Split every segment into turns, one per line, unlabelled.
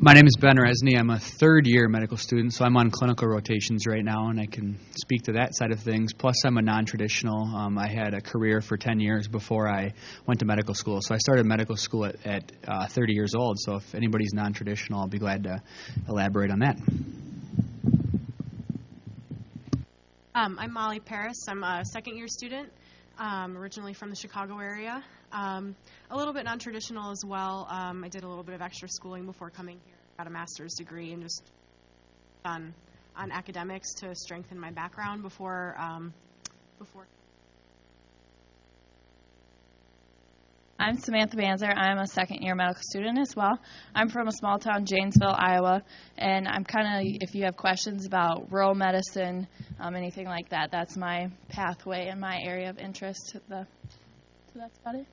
My name is Ben Resney. I'm a third-year medical student, so I'm on clinical rotations right now, and I can speak to that side of things. Plus, I'm a non-traditional. I had a career for 10 years before I went to medical school. So I started medical school at 30 years old, so if anybody's non-traditional, I'll be glad to elaborate on that.
I'm Molly Paris. I'm a second-year student, originally from the Chicago area. A little bit non-traditional as well. I did a little bit of extra schooling before coming here. Got a master's degree and just on academics to strengthen my background before.
I'm Samantha Banzer. I'm a second-year medical student as well. I'm from a small town, Janesville, Iowa, and I'm kind of, if you have questions about rural medicine, anything like that, that's my pathway and my area of interest. So that's about it.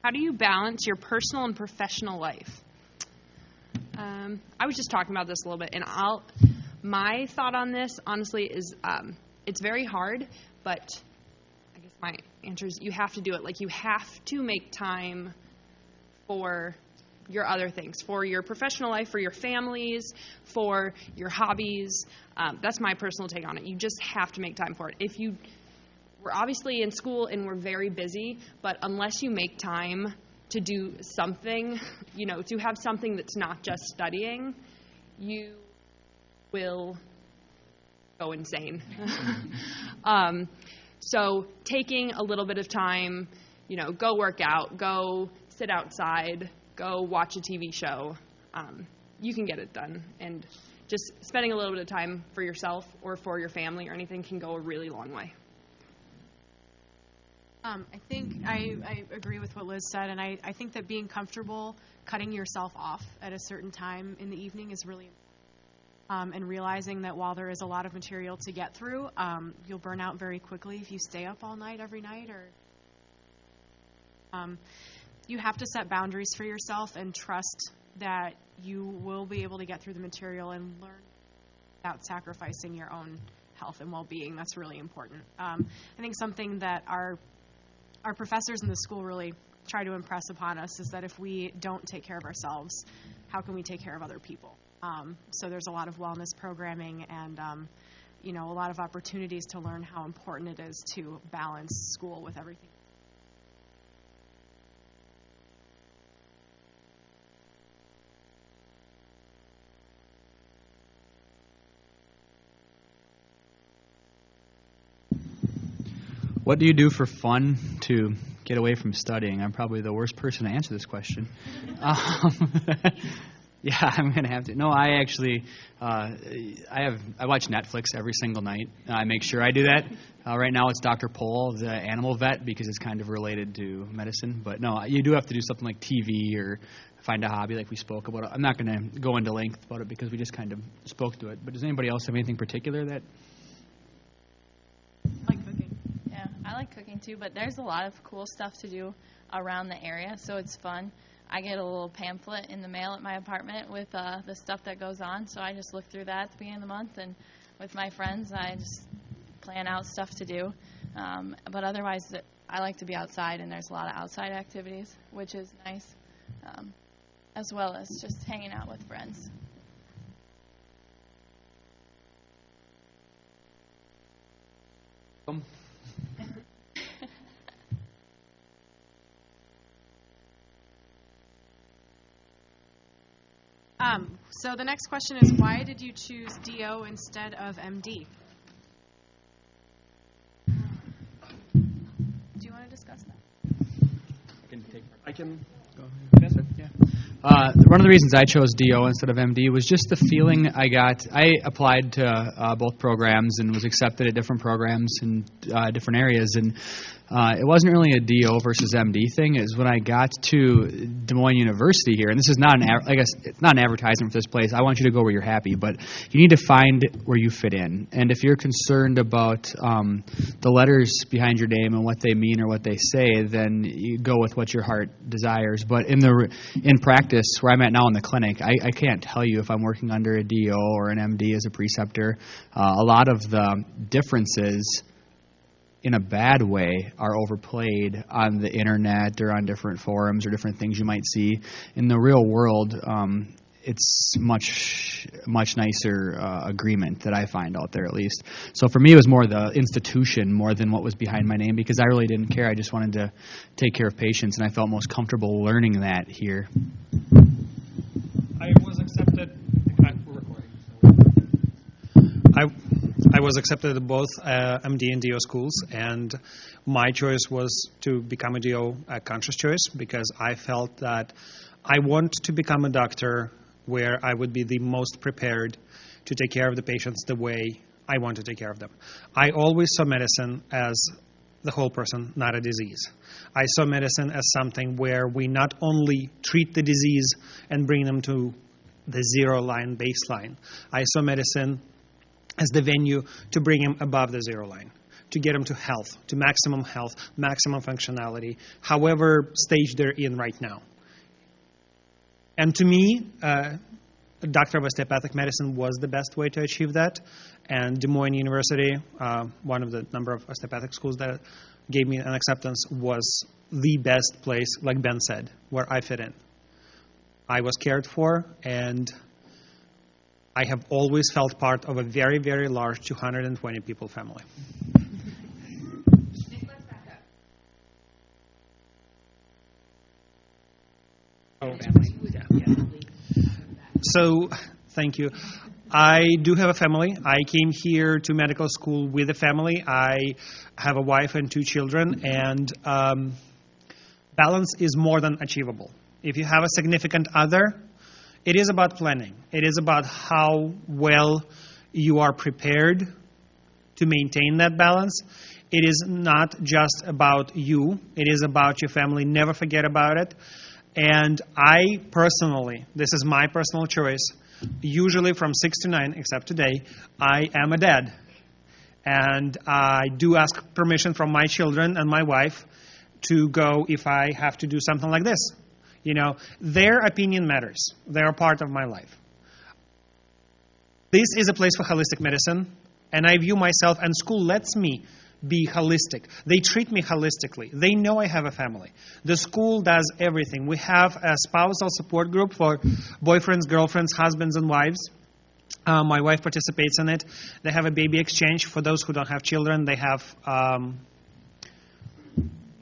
How do you balance your personal and professional life? I was just talking about this a little bit, and my thought on this, honestly, is it's very hard, but I guess my answer is you have to do it. Like, you have to make time for your other things, for your professional life, for your families, for your hobbies. That's my personal take on it. You just have to make time for it. We're obviously in school and we're very busy, but unless you make time to do something, to have something that's not just studying, you will go insane. So taking a little bit of time, go work out, go sit outside, go watch a TV show, you can get it done. And just spending a little bit of time for yourself or for your family or anything can go a really long way.
I think I agree with what Liz said, and I think that being comfortable cutting yourself off at a certain time in the evening is really important. And realizing that while there is a lot of material to get through, you'll burn out very quickly if you stay up all night every night. You have to set boundaries for yourself and trust that you will be able to get through the material and learn without sacrificing your own health and well-being. That's really important. I think something that our professors in the school really try to impress upon us is that if we don't take care of ourselves, how can we take care of other people? So there's a lot of wellness programming and, a lot of opportunities to learn how important it is to balance school with everything.
What do you do for fun to get away from studying? I'm probably the worst person to answer this question. Yeah, I'm going to have to. No, I actually, I watch Netflix every single night. I make sure I do that. Right now it's Dr. Pol, the animal vet, because it's kind of related to medicine. But no, you do have to do something like TV or find a hobby like we spoke about. I'm not going to go into length about it because we just kind of spoke to it. But does anybody else have anything particular that?
I like cooking too, but there's a lot of cool stuff to do around the area, so it's fun. I get a little pamphlet in the mail at my apartment with the stuff that goes on, so I just look through that at the beginning of the month, and with my friends, I just plan out stuff to do. But otherwise, I like to be outside, and there's a lot of outside activities, which is nice, as well as just hanging out with friends.
So the next question is, why did you choose DO instead of MD? Do you want to discuss that?
I can go ahead. Yeah. One of the reasons I chose DO instead of MD was just the feeling I got. I applied to both programs and was accepted at different programs in different areas, and it wasn't really a DO versus MD thing. Is when I got to Des Moines University here, and this is not it's not an advertisement for this place. I want you to go where you're happy, but you need to find where you fit in. And if you're concerned about the letters behind your name and what they mean or what they say, then you go with what your heart desires. But in practice, practice, where I'm at now in the clinic, I can't tell you if I'm working under a DO or an MD as a preceptor. A lot of the differences, in a bad way, are overplayed on the internet or on different forums or different things you might see. In the real world, it's much nicer agreement that I find out there, at least. So for me, it was more the institution more than what was behind my name, because I really didn't care. I just wanted to take care of patients, and I felt most comfortable learning that here.
I was accepted. We're recording. I was accepted at both MD and DO schools, and my choice was to become a DO, a conscious choice, because I felt that I want to become a doctor where I would be the most prepared to take care of the patients the way I want to take care of them. I always saw medicine as the whole person, not a disease. I saw medicine as something where we not only treat the disease and bring them to the zero line baseline. I saw medicine as the venue to bring them above the zero line, to get them to health, to maximum health, maximum functionality, however stage they're in right now. And to me, a doctor of osteopathic medicine was the best way to achieve that. And Des Moines University, one of the number of osteopathic schools that gave me an acceptance, was the best place, like Ben said, where I fit in. I was cared for, and I have always felt part of a very, very large 220 people family. Oh, so, thank you. I do have a family. I came here to medical school with a family. I have a wife and 2 children, and balance is more than achievable. If you have a significant other, it is about planning. It is about how well you are prepared to maintain that balance. It is not just about you. It is about your family. Never forget about it. And I personally, this is my personal choice, usually from 6 to 9, except today, I am a dad. And I do ask permission from my children and my wife to go if I have to do something like this. You know, their opinion matters. They're a part of my life. This is a place for holistic medicine, and I view myself, and school lets me be holistic. They treat me holistically. They know I have a family. The school does everything. We have a spousal support group for boyfriends, girlfriends, husbands, and wives. My wife participates in it. They have a baby exchange for those who don't have children. They have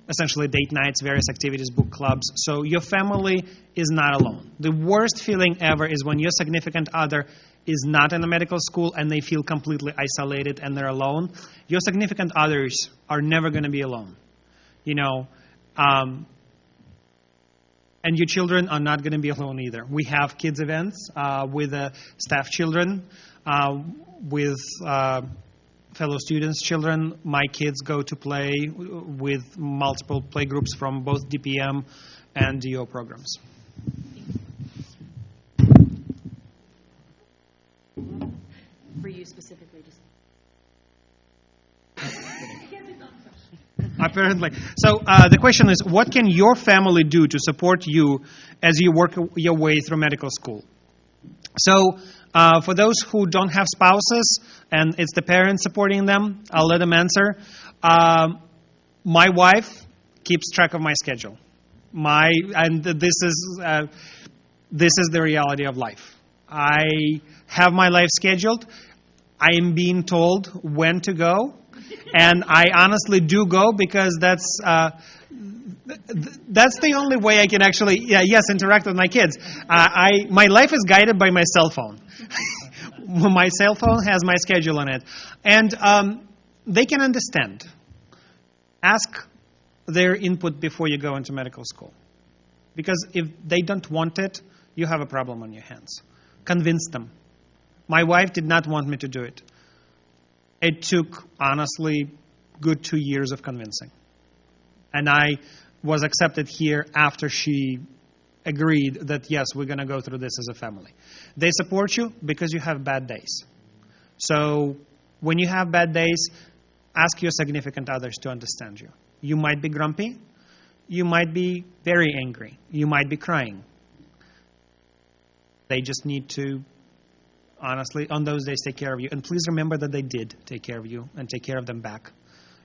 essentially date nights, various activities, book clubs. So your family is not alone. The worst feeling ever is when your significant other is not in a medical school and they feel completely isolated and they're alone. Your significant others are never going to be alone. You know, and your children are not going to be alone either. We have kids events with staff children, with fellow students' children. My kids go to play with multiple play groups from both DPM and DO programs.
For you specifically, just
apparently. So the question is, what can your family do to support you as you work your way through medical school? So for those who don't have spouses and it's the parents supporting them, I'll let them answer. My wife keeps track of my schedule. This is the reality of life. I have my life scheduled. I am being told when to go, and I honestly do go because that's the only way I can actually, interact with my kids. My life is guided by my cell phone. My cell phone has my schedule on it, and they can understand. Ask their input before you go into medical school, because if they don't want it, you have a problem on your hands. Convince them. My wife did not want me to do it. It took, honestly, good 2 years of convincing. And I was accepted here after she agreed that, yes, we're going to go through this as a family. They support you because you have bad days. So when you have bad days, ask your significant others to understand you. You might be grumpy. You might be very angry. You might be crying. They just need to, honestly, on those days, take care of you. And please remember that they did take care of you and take care of them back.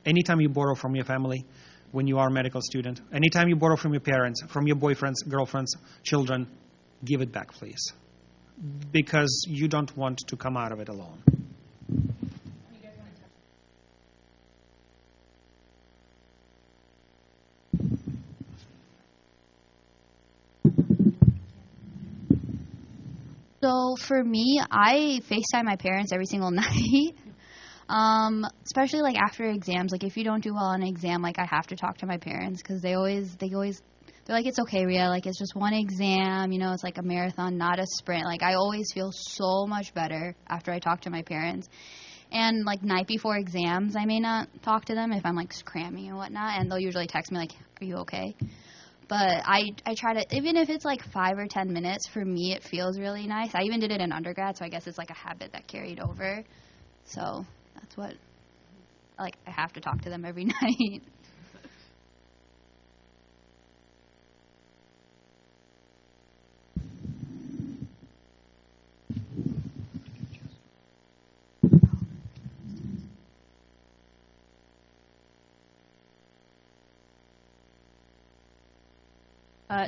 Anytime you borrow from your family when you are a medical student, anytime you borrow from your parents, from your boyfriends, girlfriends, children, give it back, please. Because you don't want to come out of it alone.
So for me, I FaceTime my parents every single night. Especially like after exams, like if you don't do well on an exam, like I have to talk to my parents because they're like, it's okay, Rhea, like it's just one exam, you know, it's like a marathon, not a sprint. Like I always feel so much better after I talk to my parents. And like night before exams, I may not talk to them if I'm like cramming and whatnot, and they'll usually text me like, are you okay? But I try to, even if it's like 5 or 10 minutes, for me it feels really nice. I even did it in undergrad, so I guess it's like a habit that carried over. So that's what, like, I have to talk to them every night.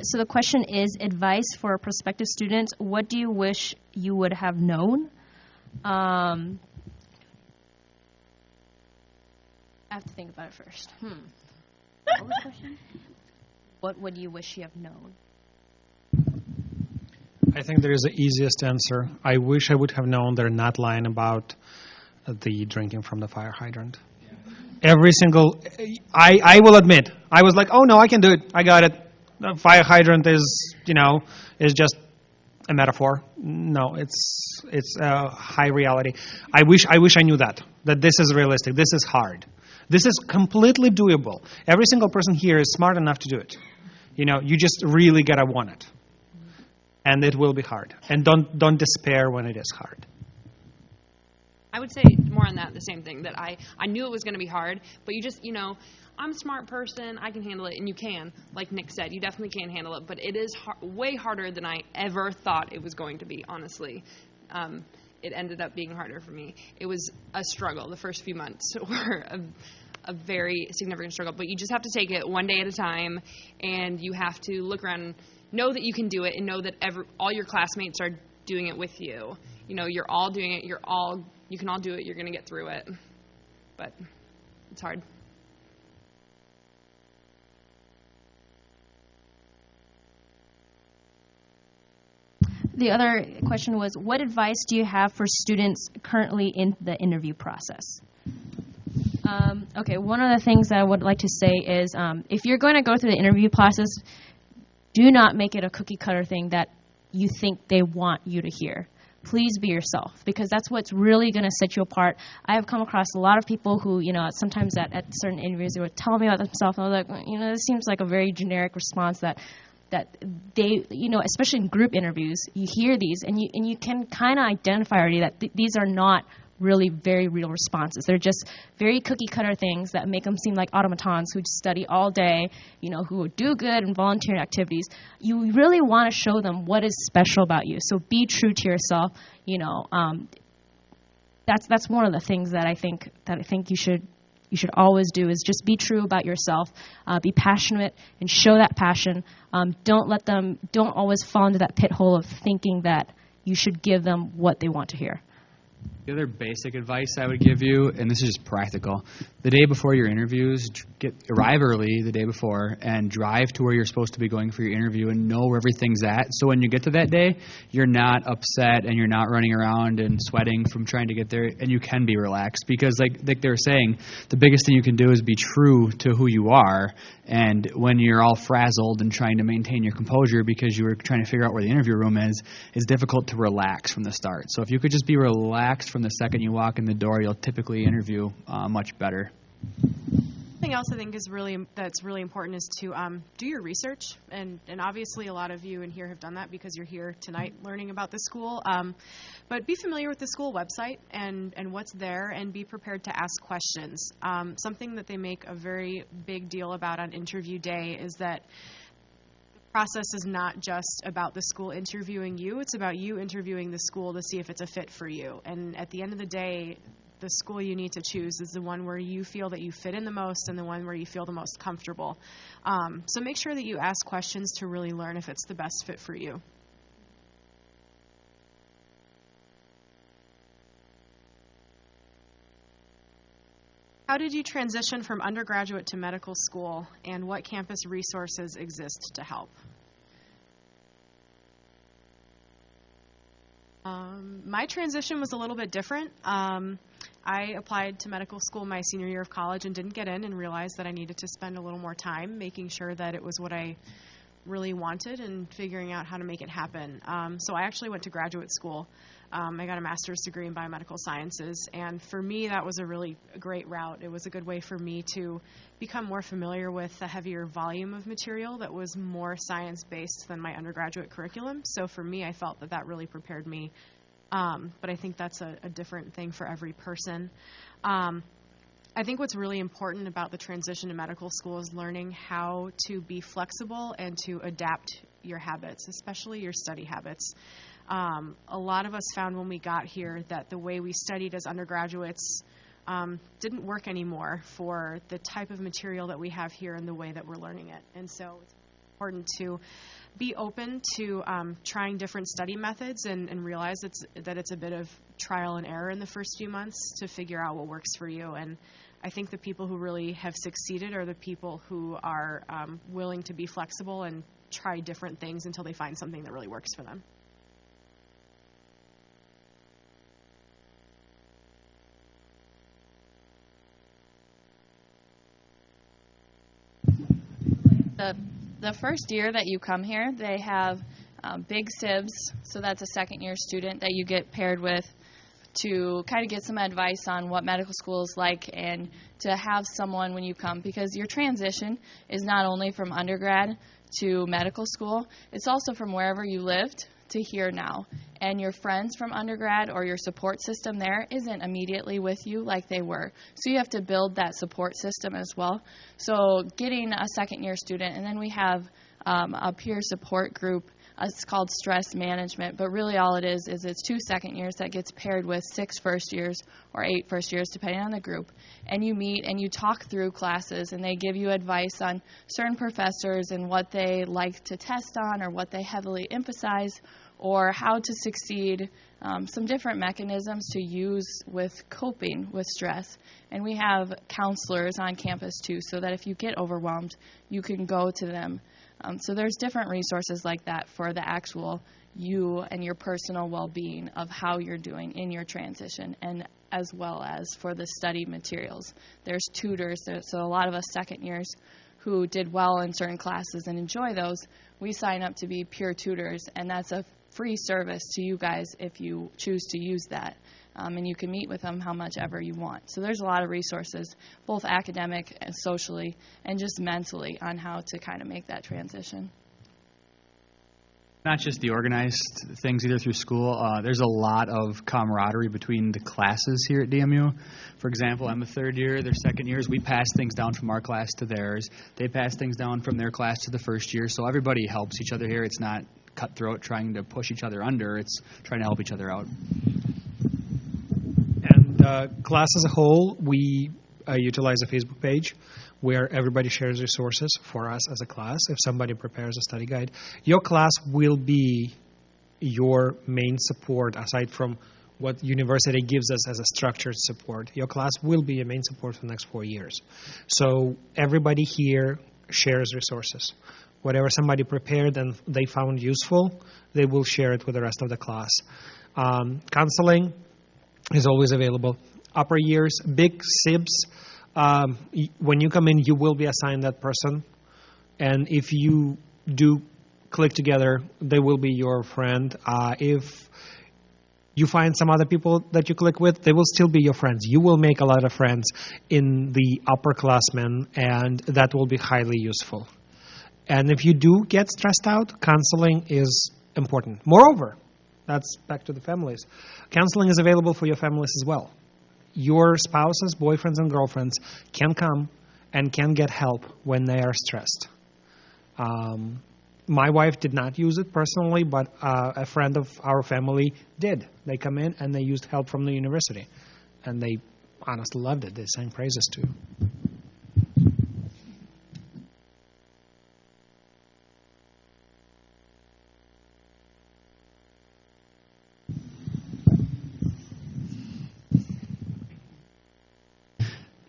So the question is, advice for prospective students, what do you wish you would have known? I have to think about it first. What was the question? What would you wish you have known?
I think there is the easiest answer. I wish I would have known they're not lying about the drinking from the fire hydrant. Every single, I will admit, I was like, oh no, I can do it. I got it. The fire hydrant is just a metaphor. No, it's a high reality. I wish I knew that this is realistic. This is hard. This is completely doable. Every single person here is smart enough to do it. You know, you just really gotta want it, and it will be hard. And don't despair when it is hard.
I would say more on that, the same thing, that I knew it was going to be hard, but you just, you know, I'm a smart person, I can handle it, and you can. Like Nick said, you definitely can handle it, but it is way harder than I ever thought it was going to be, honestly. It ended up being harder for me. It was a struggle. The first few months were a very significant struggle, but you just have to take it one day at a time, and you have to look around and know that you can do it, and know that all your classmates are doing it with you. You know, you're all doing it, you can all do it, you're going to get through it, but it's hard.
The other question was, what advice do you have for students currently in the interview process? Okay, one of the things that I would like to say is, if you're going to go through the interview process, do not make it a cookie cutter thing that you think they want you to hear. Please be yourself, because that's what's really going to set you apart. I have come across a lot of people who, you know, sometimes at certain interviews, they would tell me about themselves, and I was like, you know, this seems like a very generic response that they, you know, especially in group interviews, you hear these, and you can kind of identify already that these are not really very real responses. They're just very cookie-cutter things that make them seem like automatons who study all day, you know, who do good in volunteer activities. You really want to show them what is special about you. So be true to yourself. You know, that's one of the things that I think you should always do, is just be true about yourself, be passionate, and show that passion. Don't always fall into that pit hole of thinking that you should give them what they want to hear.
The other basic advice I would give you, and this is just practical, the day before your interviews, arrive early the day before and drive to where you're supposed to be going for your interview and know where everything's at. So when you get to that day, you're not upset and you're not running around and sweating from trying to get there, and you can be relaxed. Because like they were saying, the biggest thing you can do is be true to who you are. And when you're all frazzled and trying to maintain your composure because you were trying to figure out where the interview room is, it's difficult to relax from the start. So if you could just be relaxed from the second you walk in the door, you'll typically interview much better.
Something else I think that's really important is to do your research, and obviously a lot of you in here have done that because you're here tonight learning about the school. But be familiar with the school website and what's there, and be prepared to ask questions. Something that they make a very big deal about on interview day is that the process is not just about the school interviewing you, it's about you interviewing the school to see if it's a fit for you. And at the end of the day, the school you need to choose is the one where you feel that you fit in the most and the one where you feel the most comfortable. So make sure that you ask questions to really learn if it's the best fit for you. How did you transition from undergraduate to medical school, and what campus resources exist to help? My transition was a little bit different. I applied to medical school my senior year of college and didn't get in, and realized that I needed to spend a little more time making sure that it was what I really wanted and figuring out how to make it happen. So I actually went to graduate school. I got a master's degree in biomedical sciences, and for me that was a really great route. It was a good way for me to become more familiar with the heavier volume of material that was more science-based than my undergraduate curriculum. So for me, I felt that that really prepared me, but I think that's a different thing for every person. I think what's really important about the transition to medical school is learning how to be flexible and to adapt your habits, especially your study habits. A lot of us found when we got here that the way we studied as undergraduates didn't work anymore for the type of material that we have here and the way that we're learning it. And so it's important to be open to trying different study methods and realize that it's a bit of trial and error in the first few months to figure out what works for you. And I think the people who really have succeeded are the people who are willing to be flexible and try different things until they find something that really works for them.
The first year that you come here, they have big sibs, so that's a second-year student that you get paired with to kind of get some advice on what medical school is like and to have someone when you come, because your transition is not only from undergrad to medical school, it's also from wherever you lived to here now. And your friends from undergrad or your support system there isn't immediately with you like they were. So you have to build that support system as well. So getting a second-year student, and then we have a peer support group. It's called stress management, but really all it is it's 2 second years that gets paired with 6 first years or 8 first years, depending on the group. And you meet and you talk through classes, and they give you advice on certain professors and what they like to test on or what they heavily emphasize, or how to succeed, some different mechanisms to use with coping with stress. And we have counselors on campus too, so that if you get overwhelmed, you can go to them. So there's different resources like that for the actual you and your personal well-being of how you're doing in your transition, and as well as for the study materials. There's tutors, so a lot of us second years who did well in certain classes and enjoy those, we sign up to be peer tutors, and that's a free service to you guys if you choose to use that. And you can meet with them how much ever you want. So there's a lot of resources, both academic and socially and just mentally, on how to kind of make that transition.
Not just the organized things either through school. There's a lot of camaraderie between the classes here at DMU. For example, I'm a third year. They're second years. We pass things down from our class to theirs. They pass things down from their class to the first year. So everybody helps each other here. It's not cutthroat trying to push each other under. It's trying to help each other out.
And class as a whole, we utilize a Facebook page where everybody shares resources for us as a class. If somebody prepares a study guide, your class will be your main support aside from what university gives us as a structured support. Your class will be your main support for the next 4 years. So everybody here shares resources. Whatever somebody prepared and they found useful, they will share it with the rest of the class. Counseling is always available. Upper years, big SIBs, when you come in, you will be assigned that person. And if you do click together, they will be your friend. If you find some other people that you click with, they will still be your friends. You will make a lot of friends in the upperclassmen, and that will be highly useful. And if you do get stressed out, counseling is important. Moreover, that's back to the families. Counseling is available for your families as well. Your spouses, boyfriends, and girlfriends can come and can get help when they are stressed. My wife did not use it personally, but a friend of our family did. They come in and they used help from the university, and they honestly loved it. They sang praises too.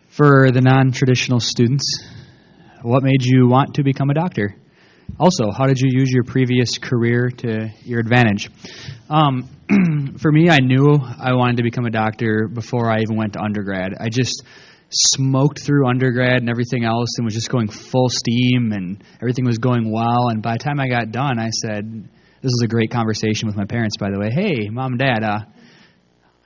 For the non-traditional students, what made you want to become a doctor? Also, how did you use your previous career to your advantage? For me, I knew I wanted to become a doctor before I even went to undergrad. I just smoked through undergrad and everything else and was just going full steam, and everything was going well. And by the time I got done, I said, this was a great conversation with my parents, by the way, hey, Mom and Dad, I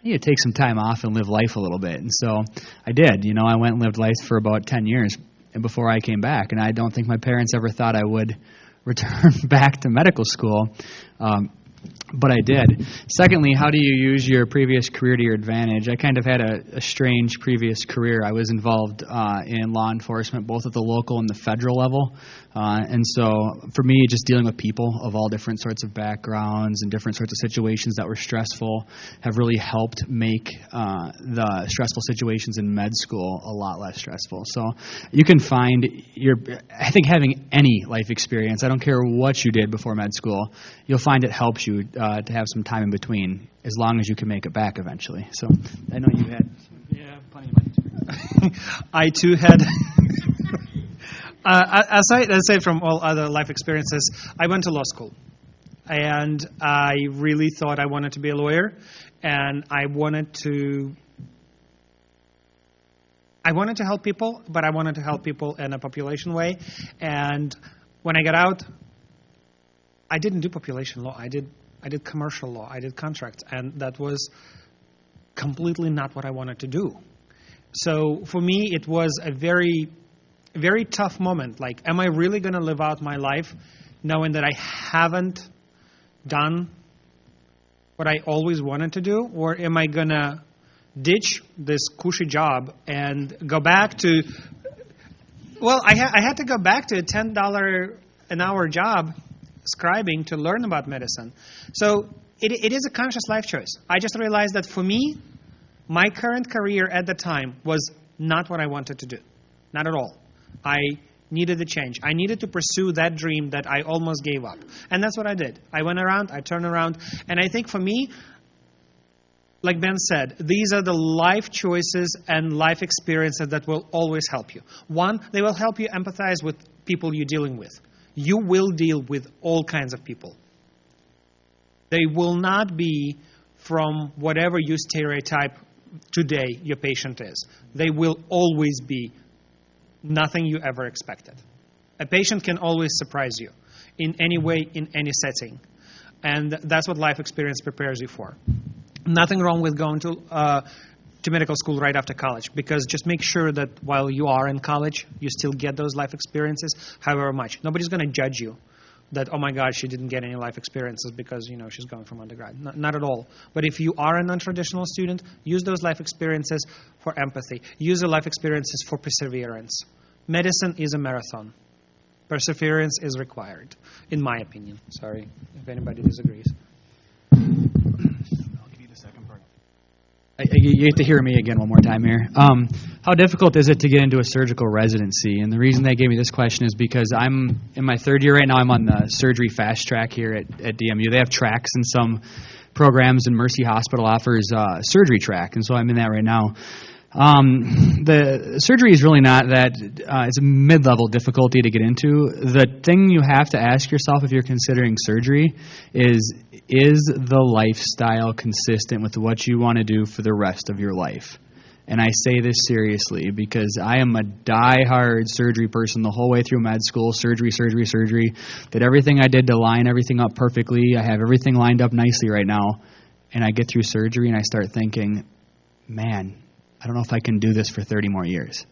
need to take some time off and live life a little bit. And so I did. I went and lived life for about 10 years before I came back. And I don't think my parents ever thought I would return back to medical school. But I did. Secondly, how do you use your previous career to your advantage? I kind of had a strange previous career. I was involved in law enforcement, both at the local and the federal level. And so for me, just dealing with people of all different sorts of backgrounds and different sorts of situations that were stressful have really helped make the stressful situations in med school a lot less stressful. So you can find I think having any life experience, I don't care what you did before med school, you'll find it helps you to have some time in between, as long as you can make it back eventually. So I know you had plenty of life experience.
I too had, aside from all other life experiences, I went to law school. And I really thought I wanted to be a lawyer. And I wanted to help people, but I wanted to help people in a population way. And when I got out, I didn't do population law. I did commercial law. I did contracts, and that was completely not what I wanted to do. So for me, it was a very, very tough moment. Like, am I really going to live out my life knowing that I haven't done what I always wanted to do, or am I going to ditch this cushy job and go back to? Well, I had to go back to a $10 an hour job scribing to learn about medicine. So it is a conscious life choice. I just realized that for me, my current career at the time was not what I wanted to do. Not at all. I needed a change. I needed to pursue that dream that I almost gave up. And that's what I did. I went around, I turned around, and I think for me, like Ben said, these are the life choices and life experiences that will always help you. One, they will help you empathize with people you're dealing with. You will deal with all kinds of people. They will not be from whatever you stereotype today your patient is. They will always be nothing you ever expected. A patient can always surprise you in any way, in any setting. And that's what life experience prepares you for. Nothing wrong with going to medical school right after college, because just make sure that while you are in college, you still get those life experiences, however much. Nobody's going to judge you that, oh my God, she didn't get any life experiences because, she's going from undergrad. Not at all. But if you are a non-traditional student, use those life experiences for empathy. Use the life experiences for perseverance. Medicine is a marathon. Perseverance is required, in my opinion. Sorry if anybody disagrees.
You have to hear me again one more time here. How difficult is it to get into a surgical residency? And the reason they gave me this question is because I'm in my third year right now. I'm on the surgery fast track here at DMU. They have tracks in some programs, and Mercy Hospital offers surgery track, and so I'm in that right now. The surgery is really not that, it's a mid-level difficulty to get into. The thing you have to ask yourself if you're considering surgery is the lifestyle consistent with what you want to do for the rest of your life? And I say this seriously because I am a die-hard surgery person the whole way through med school, surgery. Did everything I did to line everything up perfectly. I have everything lined up nicely right now. And I get through surgery and I start thinking, man, I don't know if I can do this for 30 more years.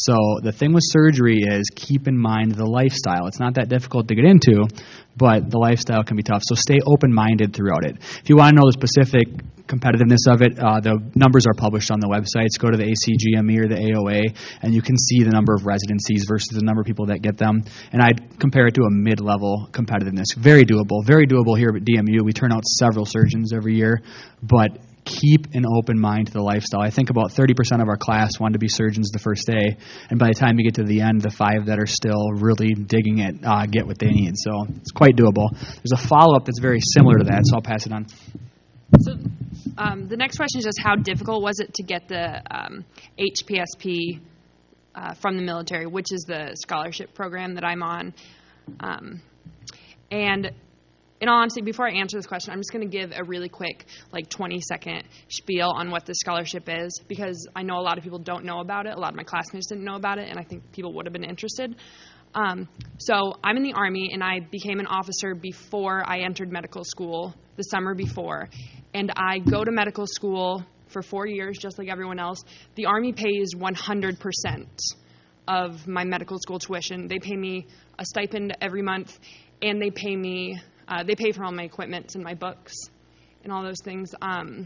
So the thing with surgery is keep in mind the lifestyle. It's not that difficult to get into, but the lifestyle can be tough. So stay open-minded throughout it. If you want to know the specific competitiveness of it, the numbers are published on the websites. Go to the ACGME or the AOA, and you can see the number of residencies versus the number of people that get them. And I'd compare it to a mid-level competitiveness. Very doable here at DMU. We turn out several surgeons every year, but keep an open mind to the lifestyle. I think about 30% of our class wanted to be surgeons the first day, and by the time you get to the end, the 5 that are still really digging it get what they need. So it's quite doable. There's a follow-up that's very similar to that, so I'll pass it on.
So the next question is just how difficult was it to get the HPSP from the military, which is the scholarship program that I'm on. And in all honesty, before I answer this question, I'm just going to give a really quick, 20-second spiel on what the scholarship is, because I know a lot of people don't know about it. A lot of my classmates didn't know about it, and I think people would have been interested. So I'm in the Army, and I became an officer before I entered medical school, the summer before. And I go to medical school for 4 years, just like everyone else. The Army pays 100% of my medical school tuition. They pay me a stipend every month, and they pay for all my equipment and my books and all those things. So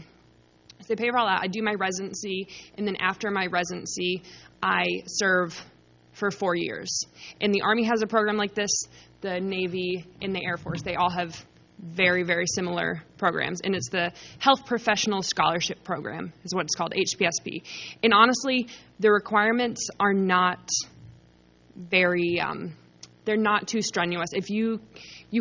they pay for all that. I do my residency, and then after my residency, I serve for 4 years. And the Army has a program like this. The Navy and the Air Force, they all have very, very similar programs. And it's the Health Professional Scholarship Program is what it's called, HPSP. And honestly, the requirements are not very, they're not too strenuous. If you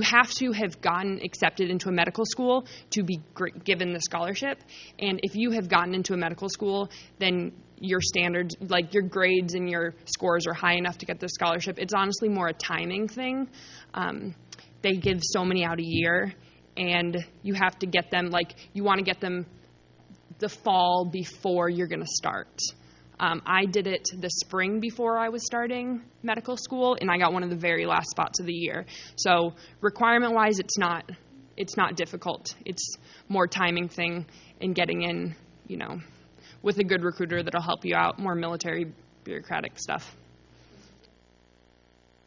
have to have gotten accepted into a medical school to be given the scholarship. And if you have gotten into a medical school, then your standards, like your grades and your scores are high enough to get the scholarship. It's honestly more a timing thing. They give so many out a year, and you have to get them, you want to get them the fall before you're going to start. I did it the spring before I was starting medical school, and I got one of the very last spots of the year. So requirement-wise, it's not difficult. It's more timing thing and getting in, with a good recruiter that'll help you out, more military bureaucratic stuff.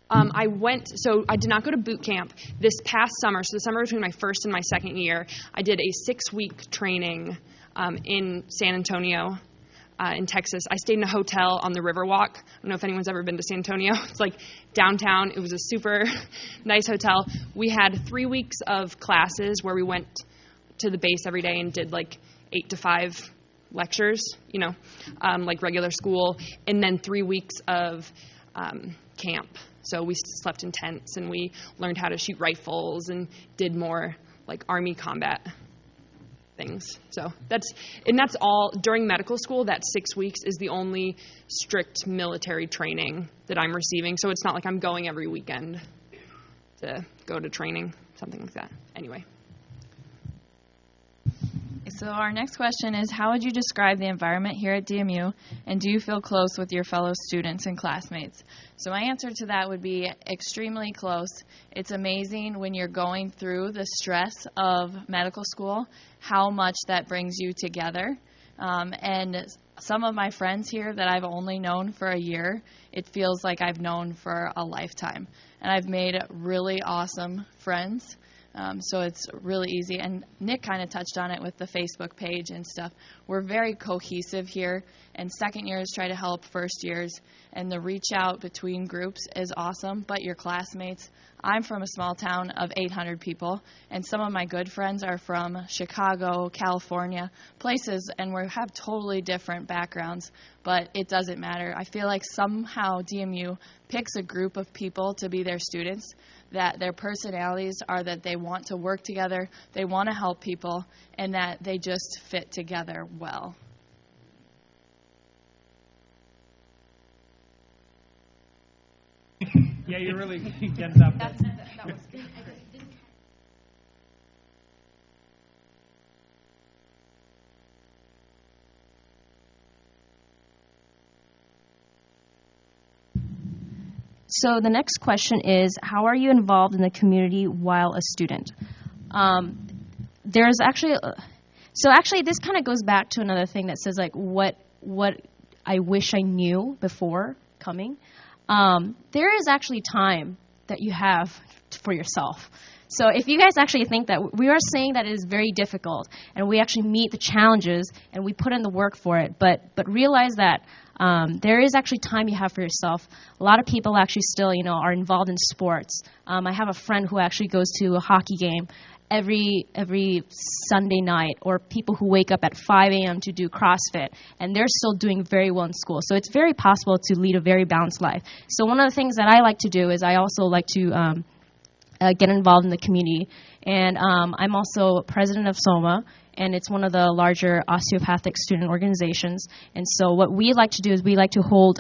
I did not go to boot camp this past summer. So the summer between my first and my second year, I did a 6-week training in San Antonio, in Texas. I stayed in a hotel on the Riverwalk. I don't know if anyone's ever been to San Antonio. It's downtown. It was a super nice hotel. We had 3 weeks of classes where we went to the base every day and did 8 to 5 lectures, like regular school, and then 3 weeks of camp. So we slept in tents, and we learned how to shoot rifles and did more Army combat things. So that's all during medical school. That 6 weeks is the only strict military training that I'm receiving. So it's not like I'm going every weekend to go to training, something like that. Anyway.
So our next question is, how would you describe the environment here at DMU, and do you feel close with your fellow students and classmates? So my answer to that would be extremely close. It's amazing when you're going through the stress of medical school, how much that brings you together. And some of my friends here that I've only known for a year, it feels like I've known for a lifetime. And I've made really awesome friends. So it's really easy. And Nick kind of touched on it with the Facebook page and stuff. We're very cohesive here, and second years try to help first years. And the reach out between groups is awesome, but your classmates, I'm from a small town of 800 people, and some of my good friends are from Chicago, California, places, and we have totally different backgrounds, but it doesn't matter. I feel like somehow DMU picks a group of people to be their students, that their personalities are that they want to work together, they want to help people, and that they just fit together well.
Yeah, you're really getting up.
That was good.
So the next question is, how are you involved in the community while a student? There's actually, this kind of goes back to another thing that says what I wish I knew before coming, there is actually time that you have for yourself. So if you guys actually think that we are saying that it is very difficult and we actually meet the challenges and we put in the work for it, but realize that there is actually time you have for yourself. A lot of people actually still, are involved in sports. I have a friend who actually goes to a hockey game every Sunday night, or people who wake up at 5 a.m. to do CrossFit, and they're still doing very well in school. So it's very possible to lead a very balanced life. So one of the things that I like to do is I also like to get involved in the community. And I'm also president of SOMA, and it's one of the larger osteopathic student organizations. And so what we like to do is we like to hold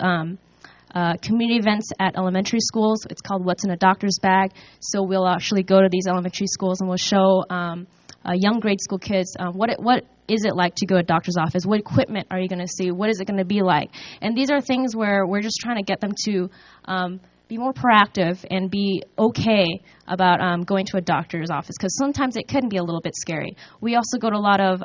community events at elementary schools. It's called What's in a Doctor's Bag. So we'll actually go to these elementary schools and we'll show young grade school kids what is it like to go to a doctor's office? What equipment are you going to see? What is it going to be like? And these are things where we're just trying to get them to be more proactive and be okay about going to a doctor's office, because sometimes it can be a little bit scary. We also go to a lot of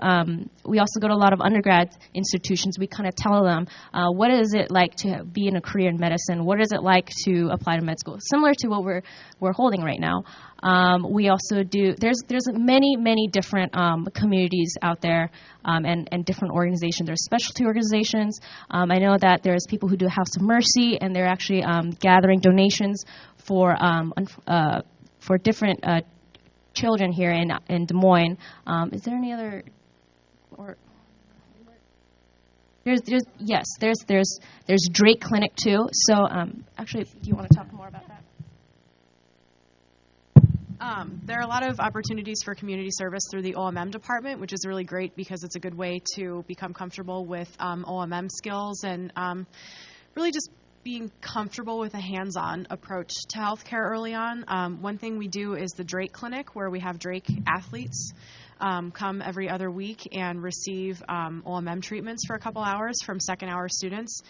undergrad institutions. We kind of tell them what is it like to be in a career in medicine? What is it like to apply to med school? Similar to what we're holding right now. We also do. There's many different communities out there and different organizations. There's specialty organizations. I know that there's people who do House of Mercy, and they're actually gathering donations for different children here in Des Moines. Is there any other? Or there's Drake Clinic too. So actually, do you want to talk more about that?
There are a lot of opportunities for community service through the OMM department, which is really great because it's a good way to become comfortable with OMM skills and really just being comfortable with a hands-on approach to healthcare early on. One thing we do is the Drake Clinic, where we have Drake athletes come every other week and receive OMM treatments for a couple hours from second-year students.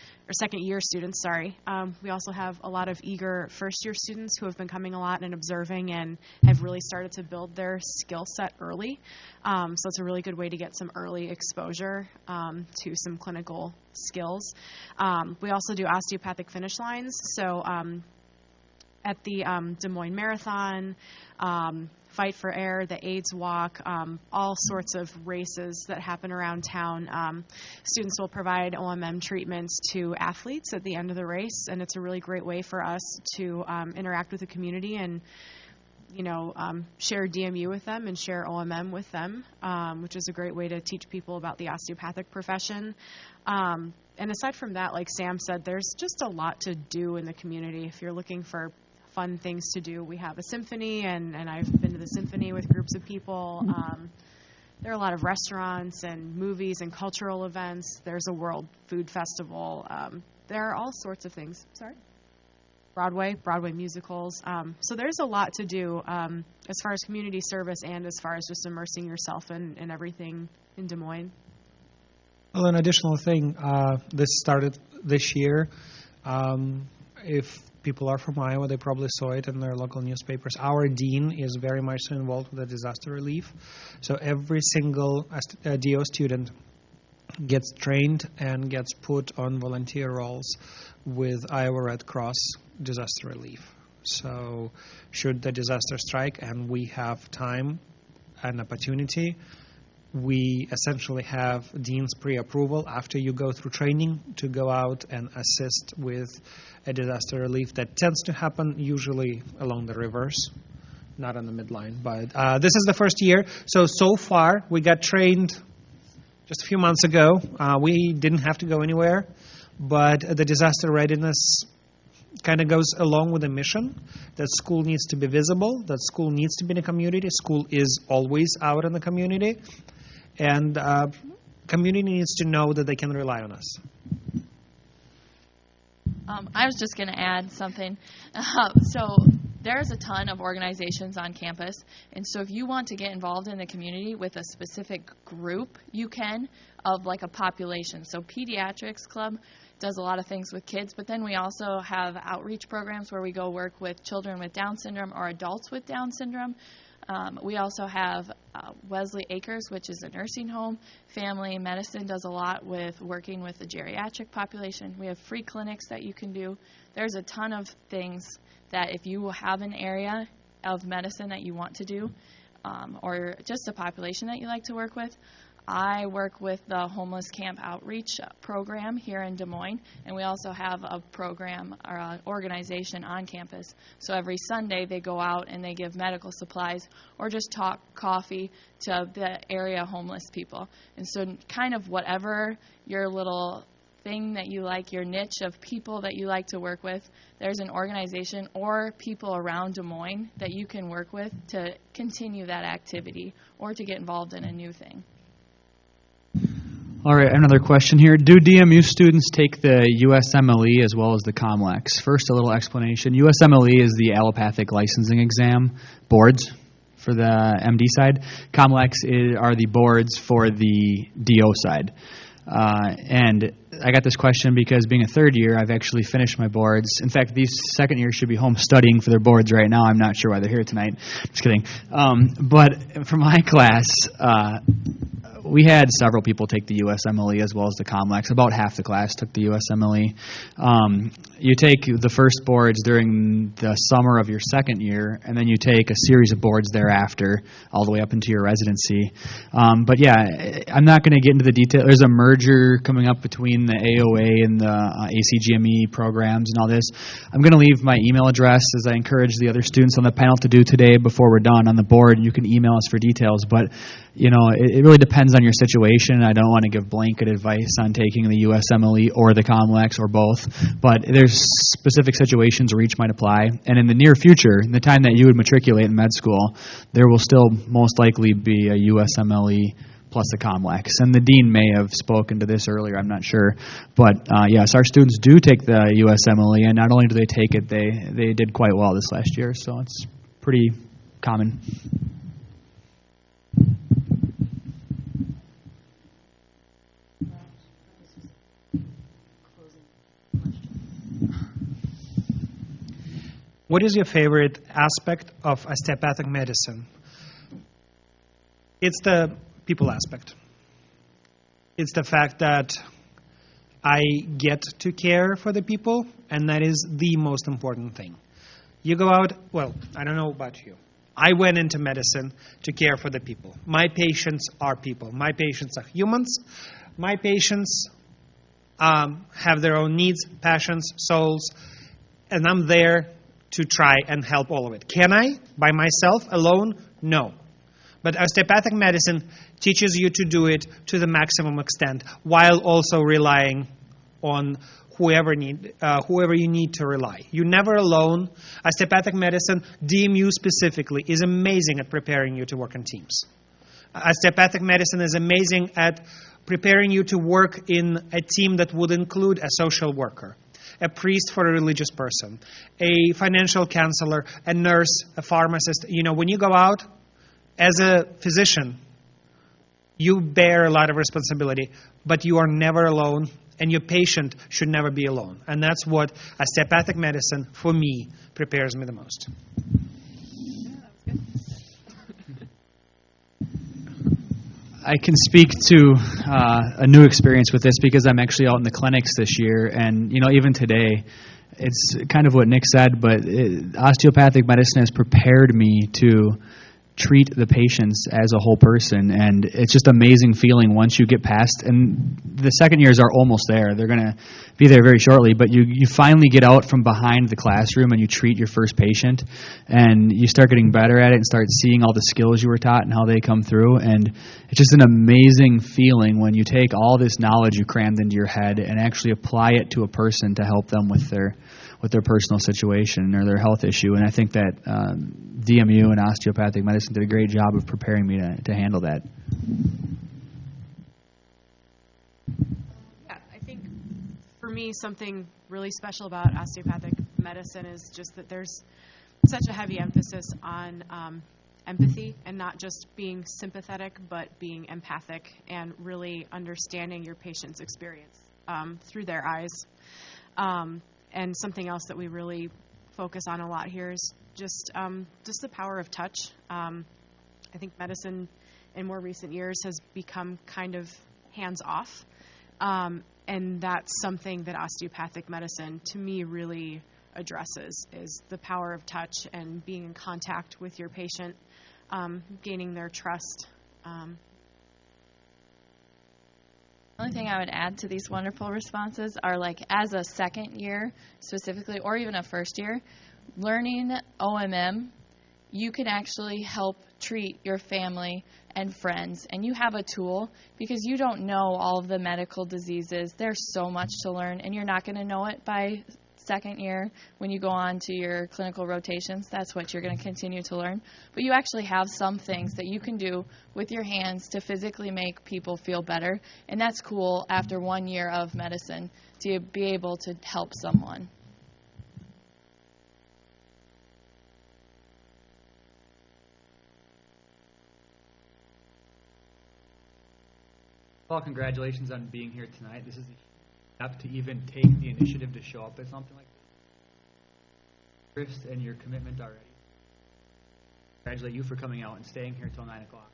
We also have a lot of eager first-year students who have been coming a lot and observing and have really started to build their skill set early. So it's a really good way to get some early exposure to some clinical skills. We also do osteopathic finish lines. So at the Des Moines Marathon, Fight for Air, the AIDS Walk, all sorts of races that happen around town. Students will provide OMM treatments to athletes at the end of the race, and it's a really great way for us to interact with the community and share DMU with them and share OMM with them, which is a great way to teach people about the osteopathic profession. And aside from that, like Sam said, there's just a lot to do in the community. If you're looking for fun things to do, we have a symphony, and I've been to the symphony with groups of people. There are a lot of restaurants and movies and cultural events. There's a World Food Festival. There are all sorts of things. Broadway musicals. So there's a lot to do as far as community service and as far as just immersing yourself in everything in Des Moines.
Well, an additional thing, this started this year. If people are from Iowa, they probably saw it in their local newspapers. Our dean is very much involved with the disaster relief. So every single DO student gets trained and gets put on volunteer roles with Iowa Red Cross disaster relief. So should the disaster strike and we have time and opportunity, we essentially have dean's pre-approval after you go through training to go out and assist with a disaster relief that tends to happen usually along the rivers, not on the midline. But this is the first year. So far, we got trained just a few months ago. We didn't have to go anywhere, but the disaster readiness kind of goes along with the mission that school needs to be visible, that school needs to be in the community. School is always out in the community. And community needs to know that they can rely on us.
I was just going to add something. So there's a ton of organizations on campus. And so if you want to get involved in the community with a specific group, you can, of like a population. So Pediatrics Club does a lot of things with kids, but then we also have outreach programs where we go work with children with Down syndrome or adults with Down syndrome. We also have Wesley Acres, which is a nursing home. Family medicine does a lot with working with the geriatric population. We have free clinics that you can do. There's a ton of things that if you have an area of medicine that you want to do, or just a population that you like to work with. I work with the Homeless Camp Outreach program here in Des Moines, and we also have a program or an organization on campus. So every Sunday they go out and they give medical supplies or just talk coffee to the area homeless people. And so kind of whatever your little thing that you like, your niche of people that you like to work with, there's an organization or people around Des Moines that you can work with to continue that activity or to get involved in a new thing.
All right, another question here. Do DMU students take the USMLE as well as the COMLEX? First, a little explanation. USMLE is the allopathic licensing exam boards for the MD side. COMLEX are the boards for the DO side. And I got this question because being a third year, I've actually finished my boards. In fact, these second years should be home studying for their boards right now. I'm not sure why they're here tonight. Just kidding. But for my class, we had several people take the USMLE as well as the COMLEX. About half the class took the USMLE. You take the first boards during the summer of your second year, and then you take a series of boards thereafter, all the way up into your residency. But yeah, I'm not going to get into the detail. There's a merger coming up between the AOA and the ACGME programs and all this. I'm going to leave my email address, as I encourage the other students on the panel to do today before we're done on the board. You can email us for details, but you know, it really depends on your situation. I don't want to give blanket advice on taking the USMLE or the COMLEX or both, but there's specific situations where each might apply. And in the near future, in the time that you would matriculate in med school, there will still most likely be a USMLE plus a COMLEX. And the dean may have spoken to this earlier, I'm not sure. But yes, our students do take the USMLE, and not only do they take it, they did quite well this last year, so it's pretty common.
What is your favorite aspect of osteopathic medicine? It's the people aspect. It's the fact that I get to care for the people, and that is the most important thing. You go out, well, I don't know about you. I went into medicine to care for the people. My patients are people. My patients are humans. My patients have their own needs, passions, souls, and I'm there to try and help all of it. Can I, by myself, alone? No. But osteopathic medicine teaches you to do it to the maximum extent while also relying on whoever you need to rely. You're never alone. Osteopathic medicine, DMU specifically, is amazing at preparing you to work in teams. Osteopathic medicine is amazing at preparing you to work in a team that would include a social worker, a priest for a religious person, a financial counselor, a nurse, a pharmacist. You know, when you go out as a physician, you bear a lot of responsibility, but you are never alone, and your patient should never be alone. And that's what osteopathic medicine, for me, prepares me the most.
I can speak to a new experience with this because I'm actually out in the clinics this year, and you know, even today, it's kind of what Nick said, but osteopathic medicine has prepared me to treat the patients as a whole person, and it's just amazing feeling once you get past, and the second years are almost there. They're going to be there very shortly, but you finally get out from behind the classroom and you treat your first patient, and you start getting better at it and start seeing all the skills you were taught and how they come through, and it's just an amazing feeling when you take all this knowledge you crammed into your head and actually apply it to a person to help them with their personal situation or their health issue. And I think that DMU and osteopathic medicine did a great job of preparing me to handle that.
Yeah, I think for me, something really special about osteopathic medicine is just that there's such a heavy emphasis on empathy, and not just being sympathetic, but being empathic and really understanding your patient's experience through their eyes. And something else that we really focus on a lot here is just the power of touch. I think medicine in more recent years has become kind of hands-off. And that's something that osteopathic medicine, to me, really addresses, is the power of touch and being in contact with your patient, gaining their trust.
The only thing I would add to these wonderful responses are, like, as a second year specifically, or even a first year, learning OMM, you can actually help treat your family and friends, and you have a tool because you don't know all of the medical diseases. There's so much to learn, and you're not going to know it by second year when you go on to your clinical rotations. That's what you're going to continue to learn. But you actually have some things that you can do with your hands to physically make people feel better, and that's cool after 1 year of medicine to be able to help someone.
Well, congratulations on being here tonight. This is the step to even take the initiative to show up at something like this. Interest and your commitment already. Congratulate you for coming out and staying here till 9 o'clock.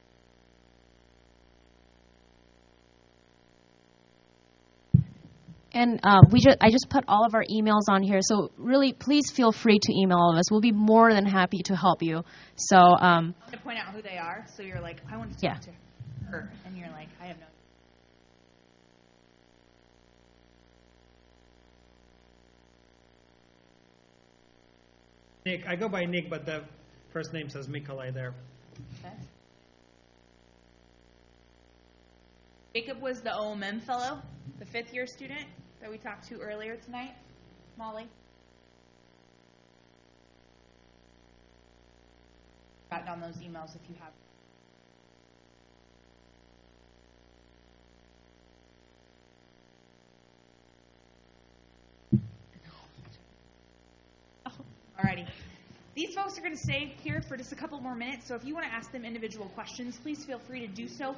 And I just put all of our emails on here, so really, please feel free to email all of us. We'll be more than happy to help you. So
to point out who they are, so you're like, I want to talk to her, and you're like, I have no.
Nick, I go by Nick, but the first name says Mikolai there.
Okay. Jacob was the OMM fellow, the 5th year student that we talked to earlier tonight. Molly. Got down those emails if you have. Alrighty. These folks are going to stay here for just a couple more minutes, so if you want to ask them individual questions, please feel free to do so.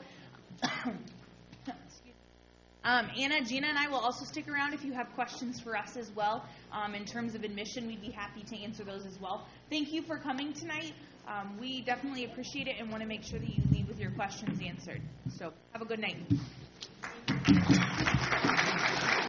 Anna, Gina, and I will also stick around if you have questions for us as well. In terms of admission, we'd be happy to answer those as well. Thank you for coming tonight. We definitely appreciate it and want to make sure that you leave with your questions answered. So have a good night.